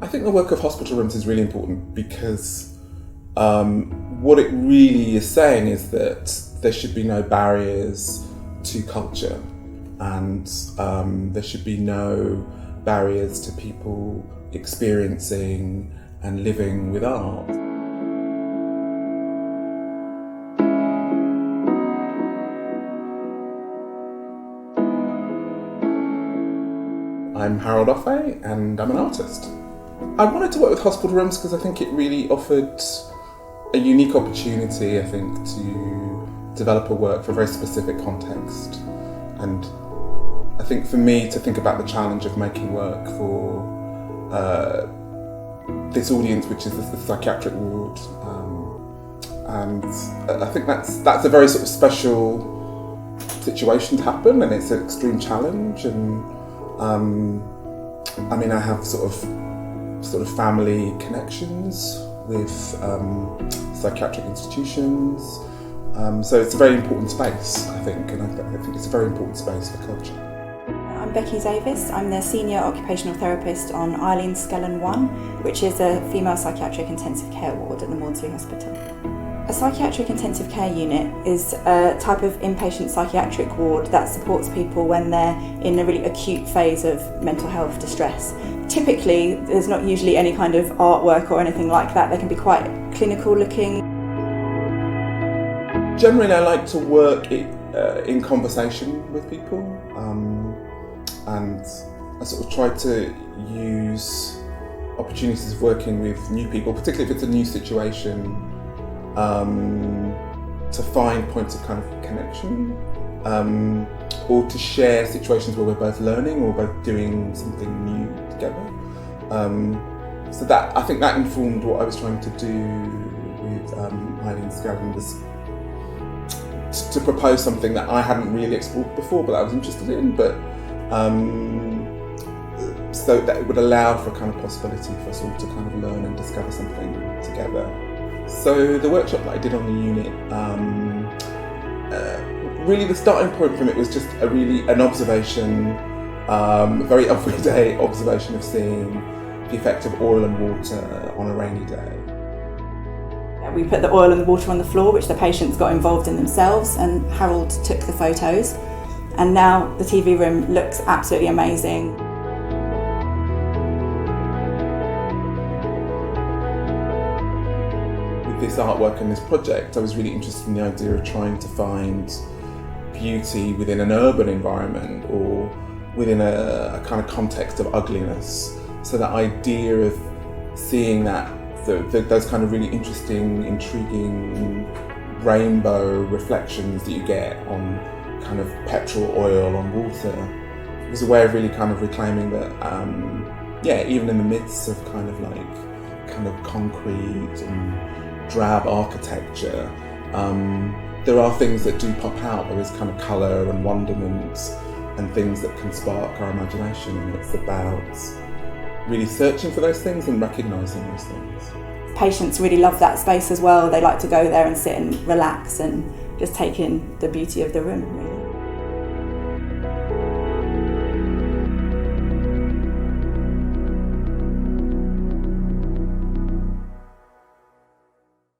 I think the work of hospital rooms is really important because what it really is saying is that there should be no barriers to culture, and there should be no barriers to people experiencing and living with art. I'm Harold Offeh and I'm an artist. I wanted to work with hospital rooms because I think it really offered a unique opportunity, I think, to develop a work for a very specific context. And I think for me to think about the challenge of making work for this audience, which is the psychiatric ward, and I think that's a very sort of special situation to happen, and it's an extreme challenge. And I mean, I have sort of family connections with psychiatric institutions, so it's a very important space, I think, and I think it's a very important space for culture. I'm Becky Davis. I'm the Senior Occupational Therapist on Eileen Skellen 1, which is a female psychiatric intensive care ward at the Maudsley Hospital. A psychiatric intensive care unit is a type of inpatient psychiatric ward that supports people when they're in a really acute phase of mental health distress. Typically, there's not usually any kind of artwork or anything like that. They can be quite clinical looking. Generally, I like to work in conversation with people, and I sort of try to use opportunities of working with new people, particularly if it's a new situation, to find points of kind of connection, or to share situations where we're both learning or both doing something new together. So that, I think that informed what I was trying to do with Eileen Skellen, was to propose something that I hadn't really explored before, but I was interested in, but so that it would allow for a kind of possibility for us all to kind of learn and discover something together. So the workshop that I did on the unit, really the starting point from it was just an observation, a very everyday observation of seeing the effect of oil and water on a rainy day. We put the oil and the water on the floor, which the patients got involved in themselves, and Harold took the photos. And now the TV room looks absolutely amazing. With this artwork and this project, I was really interested in the idea of trying to find beauty within an urban environment or within a kind of context of ugliness. So that idea of seeing that those kind of really interesting, intriguing rainbow reflections that you get on kind of petrol, oil, on water was a way of really kind of reclaiming that, even in the midst of kind of concrete and drab architecture, there are things that do pop out. There is kind of colour and wonderment and things that can spark our imagination, and it's about really searching for those things and recognising those things. Patients really love that space as well. They like to go there and sit and relax and just take in the beauty of the room, really.